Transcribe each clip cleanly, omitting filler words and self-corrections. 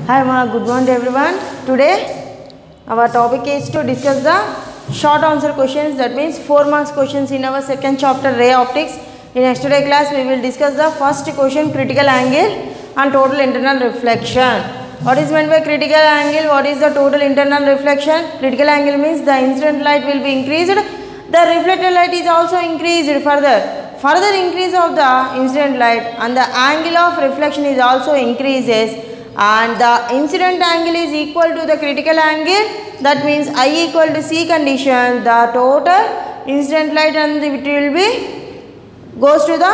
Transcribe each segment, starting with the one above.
Hi Ma, good morning everyone. Today our topic is to discuss the short answer questions, that means 4 marks questions in our second chapter ray optics. In yesterday class we will discuss the first question, critical angle and total internal reflection. What is meant by critical angle? What is the total internal reflection? Critical angle means the incident light will be increased, the reflected light is also increased further increase of the incident light and the angle of reflection is also increases, and the incident angle is equal to the critical angle, that means I equal to C condition, the total incident light and it will be goes to the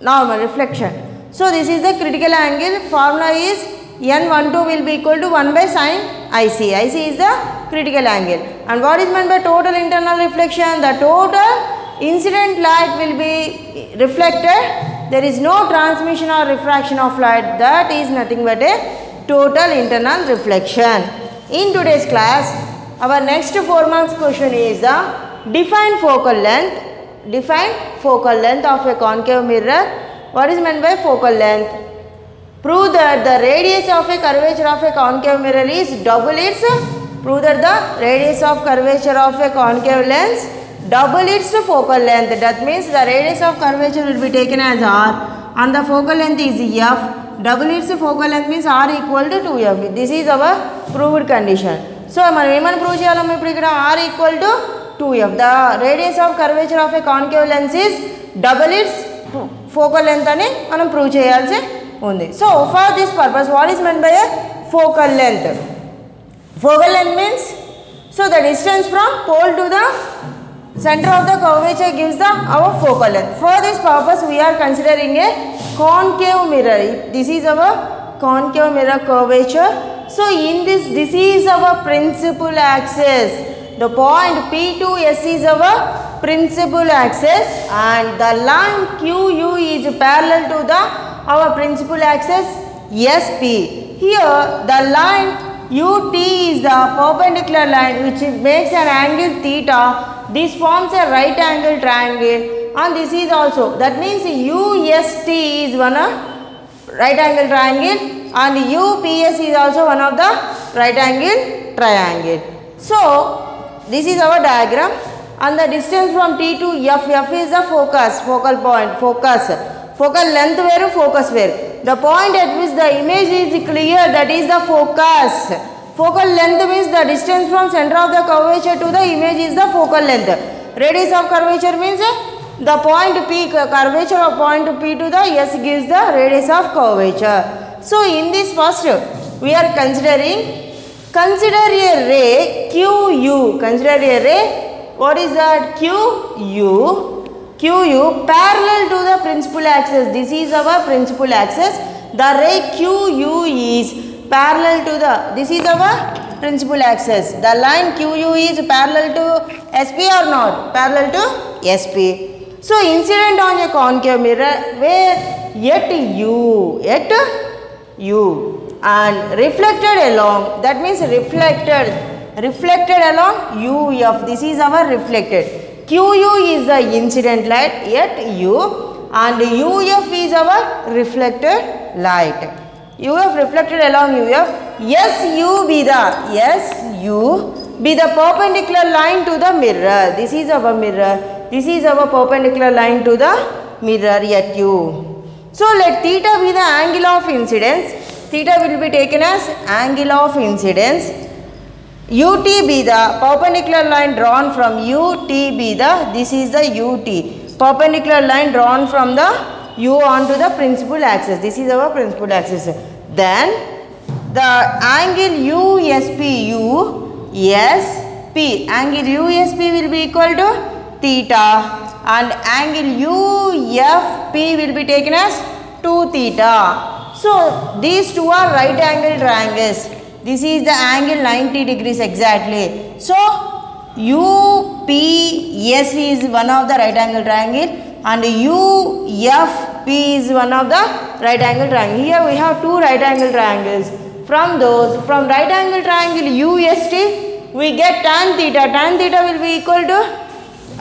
normal reflection. So this is the critical angle. Formula is N12 will be equal to 1 by sin IC. IC is the critical angle. And what is meant by total internal reflection? The total incident light will be reflected. There is no transmission or refraction of light. That is nothing but a total internal reflection. In today's class, our next 4 marks question is the define focal length. Define focal length of a concave mirror. What is meant by focal length? Prove that the radius of a curvature of a concave mirror is double its. Prove that the radius of curvature of a concave lens double its focal length. That means the radius of curvature will be taken as R and the focal length is F. Double its focal length means R equal to 2F. This is our proved condition. So, మనం ఏమని prove చేయాలమ్మ ఇప్పుడు ఇక్కడ R equal to 2F. The radius of curvature of a concave lens is double its focal length అని మనం prove చేయాల్సి ఉంది. So, for this purpose, what is meant by a focal length? Focal length means, so the distance from pole to the center of the curvature gives the our focal length. For this purpose, we are considering a concave mirror. This is our concave mirror curvature. So, in this is our principal axis. The point P2S is our principal axis and the line QU is parallel to the our principal axis SP. Here the line UT is the perpendicular line which makes an angle theta. This forms a right angle triangle and this is also, that means UST is one of right angle triangle and UPS is also one of the right angle triangle. So this is our diagram and the distance from T to F. F is the focus, focal point, focus. Focal length where, focus where. The point at which the image is clear, that is the focus. Focal length means the distance from center of the curvature to the image is the focal length. Radius of curvature means the point P, curvature of point P to the S gives the radius of curvature. So in this first we are considering, consider a ray QU. Consider a ray, what is that? QU parallel to the principal axis. This is our principal axis. The ray QU is parallel to the, this is our principal axis. The line QU is parallel to SP or not? Parallel to SP. So incident on a concave mirror where at U and reflected along, that means reflected along UF. This is our reflected. QU is the incident light at U and UF is our reflected light. UF reflected along UF. SU be the perpendicular line to the mirror. This is our mirror. This is our perpendicular line to the mirror at U. So let theta be the angle of incidence. Theta will be taken as angle of incidence. UT be the perpendicular line drawn from UT be the, this is the UT, perpendicular line drawn from the U onto the principal axis. This is our principal axis. Then the angle USP, angle USP will be equal to theta and angle UFP will be taken as 2 theta. So these two are right angle triangles. This is the angle 90 degrees exactly. So UPS is one of the right angle triangle and UFP is one of the right angle triangle. Here we have 2 right angle triangles. From right angle triangle UST we get tan theta. Tan theta will be equal to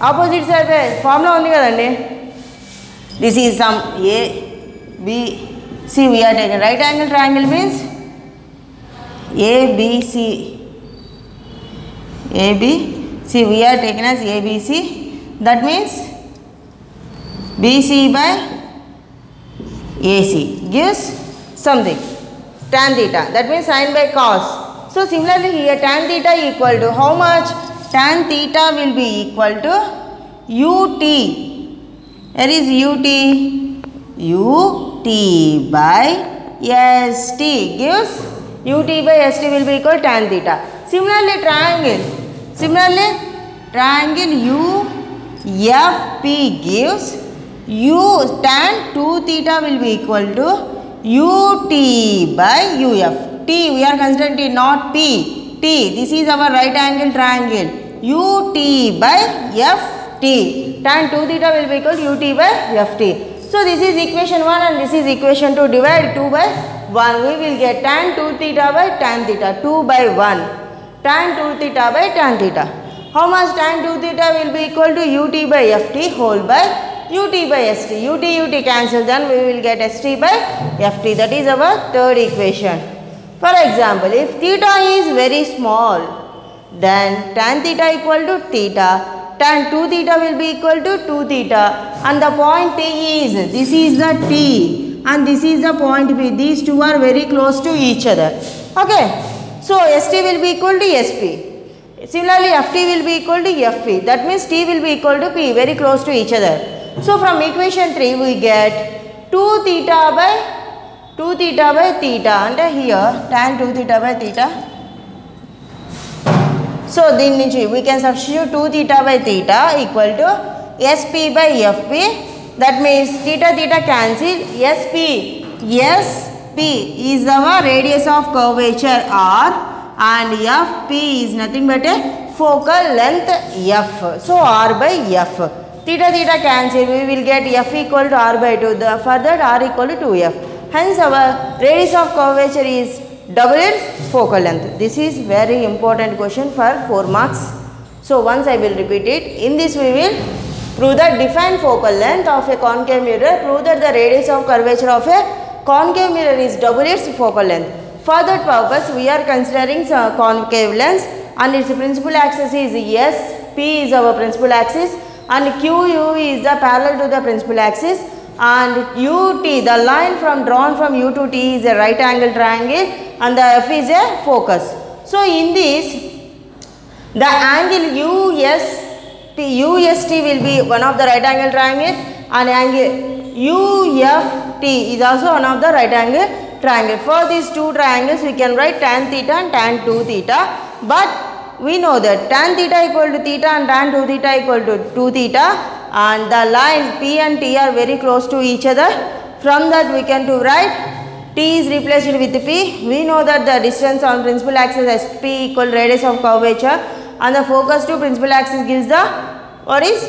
opposite side. Formula undi kadandi. This is some A, B, C. We are taking right angle triangle means ABC. ABC we are taken as ABC. That means BC by AC gives something. Tan theta. That means sin by cos. So similarly here tan theta equal to how much? Tan theta will be equal to UT. Where is UT? UT by ST gives UT by ST will be equal to tan theta. Similarly triangle UFP gives tan 2 theta will be equal to UT by UF. T we are considering T, not P. T, this is our right angle triangle. UT by FT. Tan 2 theta will be equal to UT by FT. So this is equation 1 and this is equation 2. Divide 2 by 1. We will get tan 2 theta by tan theta. 2 by 1. Tan 2 theta by tan theta. How much tan 2 theta will be equal to UT by FT whole by UT by ST. UT cancel, then we will get ST by FT. That is our third equation. For example, if theta is very small, then tan theta equal to theta. Tan 2 theta will be equal to 2 theta. And the point T is, this is the T and this is the point B. These two are very close to each other. Okay. So ST will be equal to SP. Similarly, FT will be equal to FP. That means T will be equal to P, very close to each other. So from equation 3 we get 2 theta by theta, and here tan 2 theta by theta. So then we can substitute 2 theta by theta equal to SP by FP. That means theta cancel. SP is our radius of curvature R and FP is nothing but a focal length F. So R by F. Theta cancel, we will get F equal to R by 2. Further R equal to 2F. Hence our radius of curvature is double its focal length. This is very important question for 4 marks. So once I will repeat it. In this we will prove that define focal length of a concave mirror. Prove that the radius of curvature of a concave mirror is double its focal length. For that purpose we are considering some concave lens and its principal axis is S. P is our principal axis and QU is the parallel to the principal axis. And UT, the line drawn from U to T is a right angle triangle and the F is a focus. So in this, the angle UST will be one of the right angle triangle and angle UFT is also one of the right angle triangle. For these two triangles we can write tan theta and tan 2 theta, but we know that tan theta equal to theta and tan 2 theta equal to 2 theta. And the line P and T are very close to each other. From that we can write T is replaced with P. We know that the distance on principal axis SP equal radius of curvature and the focus to principal axis gives the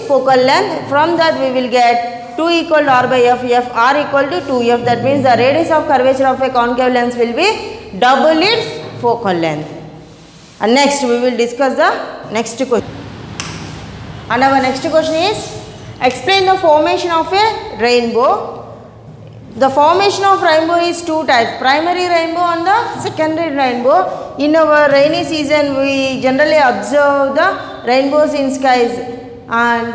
focal length. From that we will get 2 equal to R by F, R equal to 2F. That means the radius of curvature of a concave lens will be double its focal length. And next we will discuss the next question. And our next question is, explain the formation of a rainbow. The formation of rainbow is two types, primary rainbow and the secondary rainbow. In our rainy season we generally observe the rainbows in skies, and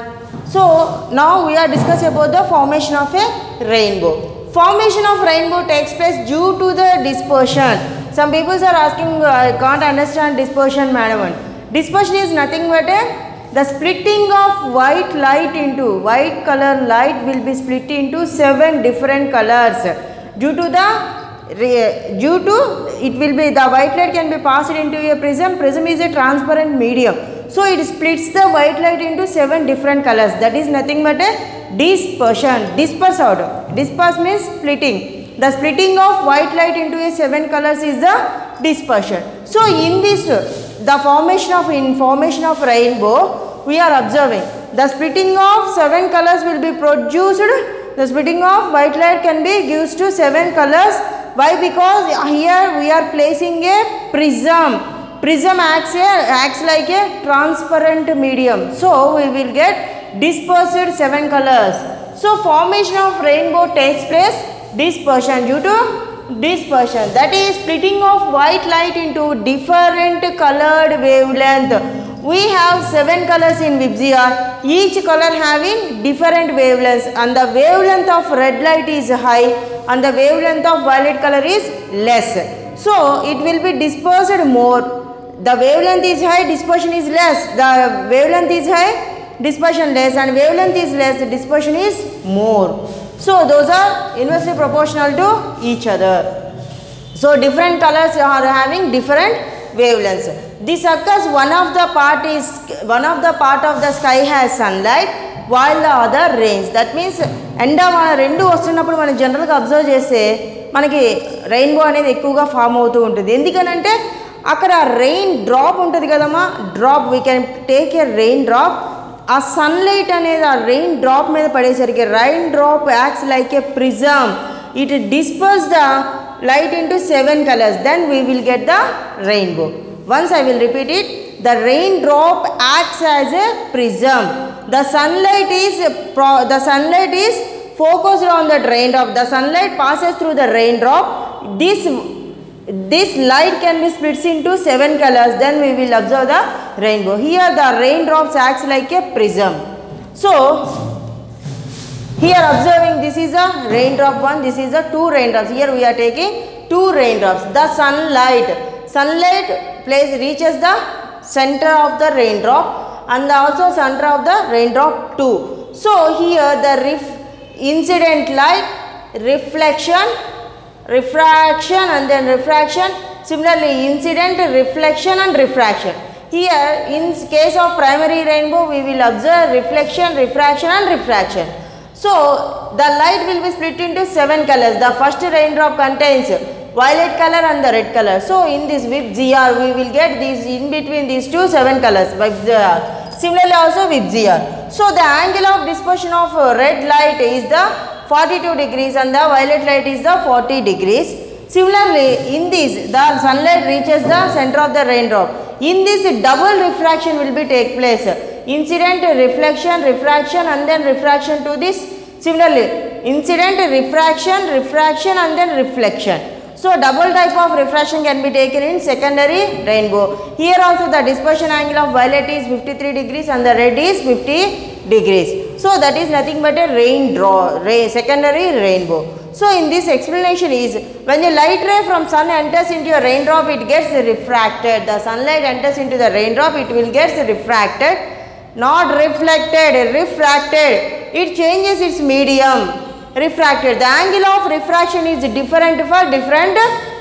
so now we are discussing about the formation of a rainbow. Formation of rainbow takes place due to the dispersion. Some people are asking, I can't understand dispersion, madam. Dispersion is nothing but the splitting of white light into white color light will be split into 7 different colors due to it will be the white light can be passed into a prism. Prism is a transparent medium, so it splits the white light into 7 different colors. That is nothing but a dispersion. Disperse out. Disperse means splitting. The splitting of white light into a 7 colors is the dispersion. So in this, the formation of rainbow, we are observing the splitting of 7 colors will be produced. The splitting of white light can be used to 7 colors. Why? Because here we are placing a prism. Prism acts like a transparent medium. So we will get dispersed 7 colors. So formation of rainbow takes place dispersion due to dispersion, that is splitting of white light into different colored wavelength. We have 7 colors in VIBGYOR, each color having different wavelengths, and the wavelength of red light is high and the wavelength of violet color is less. So it will be dispersed more. The wavelength is high, dispersion is less. The wavelength is high, dispersion less, and wavelength is less, dispersion is more. So those are inversely proportional to each other. So different colors are having different wavelengths. This occurs one of the part of the sky has sunlight while the other rains. That means ఎండ మన రెండు వస్తున్నప్పుడు మనం జనరల్గా observe చేస్తే మనకి rainbow అనేది ఎక్కువగా ఫామ్ అవుతూ ఉంటుంది. ఎందుకనంటే అక్కడ రెయిన్ డ్రాప్ ఉంటుంది కదమ్మా, drop we can take a rain drop. ఆ సన్లైట్ అనేది ఆ రెయిన్ డ్రాప్ మీద పడేసరికి rain drop acts like a prism. It disperse the light into 7 colors, then we will get the rainbow. Once I will repeat it. The raindrop acts as a prism. The sunlight is focused on the raindrop. The sunlight passes through the raindrop. This light can be split into 7 colors, then we will observe the rainbow. Here the raindrops acts like a prism. So here observing, this is a raindrop 1, this is a 2 raindrops. Here we are taking 2 raindrops. The sunlight reaches the center of the raindrop and also center of the raindrop 2. So here the incident light, reflection, refraction and then refraction. Similarly incident, reflection and refraction. Here in case of primary rainbow we will observe reflection, refraction and refraction. So the light will be split into 7 colors. The first raindrop contains violet color and the red color. So in this VIBGYOR we will get these in between these two 7 colors. Similarly also VIBGYOR. So the angle of dispersion of red light is the 42 degrees and the violet light is the 40 degrees. Similarly in this the sunlight reaches the center of the raindrop. In this double refraction will be take place. Incident, reflection, refraction and then refraction to this. Similarly incident, refraction, refraction and then reflection. So double type of refraction can be taken in secondary rainbow. Here also the dispersion angle of violet is 53 degrees and the red is 50 degrees. So that is nothing but a secondary rainbow. So in this explanation is, when the light ray from sun enters into a raindrop, it gets refracted. The sunlight enters into the raindrop, it will get refracted, not reflected, refracted. It changes its medium. Refracted. The angle of refraction is different for different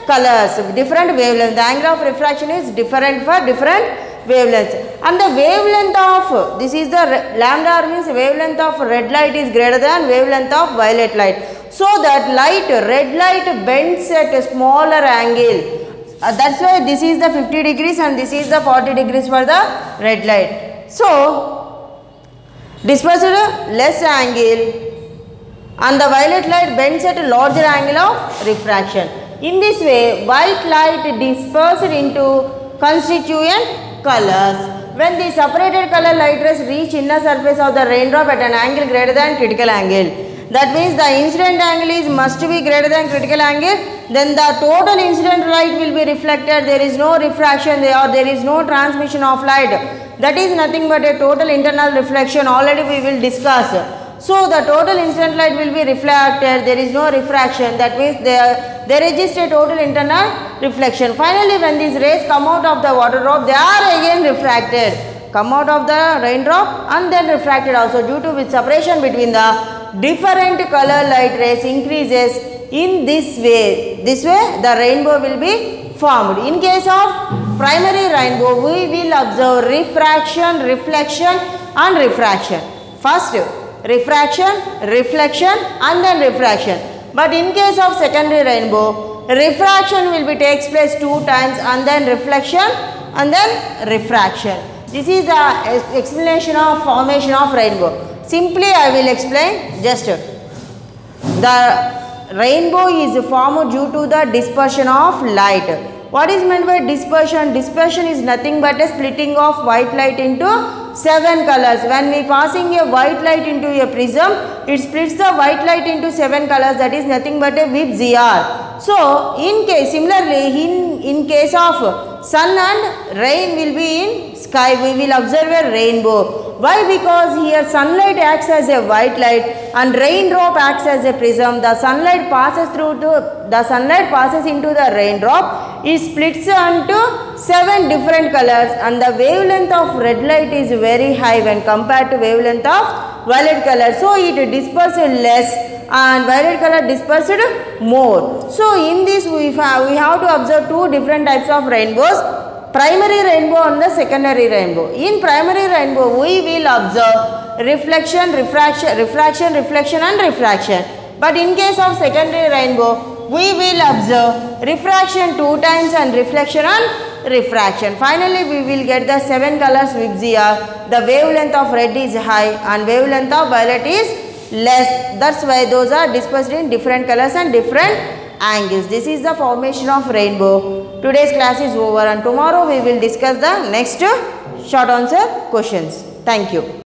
colors, different wavelengths. The angle of refraction is different for different wavelengths. And the wavelength of, this is the lambda means wavelength of red light is greater than wavelength of violet light. So that red light bends at a smaller angle. That's why this is the 50 degrees and this is the 40 degrees for the red light. So dispersed less angle and the violet light bends at a larger angle of refraction. In this way white light dispersed into constituent colors. When the separated color light rays reach inner surface of the raindrop at an angle greater than critical angle, that means the incident angle must be greater than critical angle, then the total incident light will be reflected. There is no refraction or there is no transmission of light. That is nothing but a total internal reflection. Already we will discuss. So the total incident light will be reflected, there is no refraction, that means there is just a total internal reflection. Finally when these rays come out of the water drop, they are again refracted, come out of the raindrop and then refracted also, due to which separation between the different color light rays increases. In this way the rainbow will be formed. In case of primary rainbow we will observe refraction, reflection and refraction. First refraction, reflection and then refraction. But in case of secondary rainbow, refraction will be takes place 2 times and then reflection and then refraction. This is the explanation of formation of rainbow. Simply I will explain. Just the rainbow is formed due to the dispersion of light. What is meant by dispersion? Dispersion is nothing but a splitting of white light into 7 colors. When we passing a white light into a prism, it splits the white light into 7 colors, that is nothing but a WIP ZR. So similarly in case of sun and rain will be in sky, we will observe a rainbow. Why? Because here sunlight acts as a white light and raindrop acts as a prism. The sunlight passes into the raindrop. It splits into 7 different colors, and the wavelength of red light is very high when compared to wavelength of violet color. So it disperses less and violet color dispersed more. So in this we have to observe 2 different types of rainbows. Primary rainbow and the secondary rainbow. In primary rainbow, we will observe reflection, reflection and refraction. But in case of secondary rainbow, we will observe refraction 2 times and reflection and refraction. Finally, we will get the 7 colors WIP ZR. The wavelength of red is high and wavelength of violet is less. That's why those are dispersed in different colors and different angles. This is the formation of rainbow. Today's class is over and tomorrow we will discuss the next short answer questions. Thank you.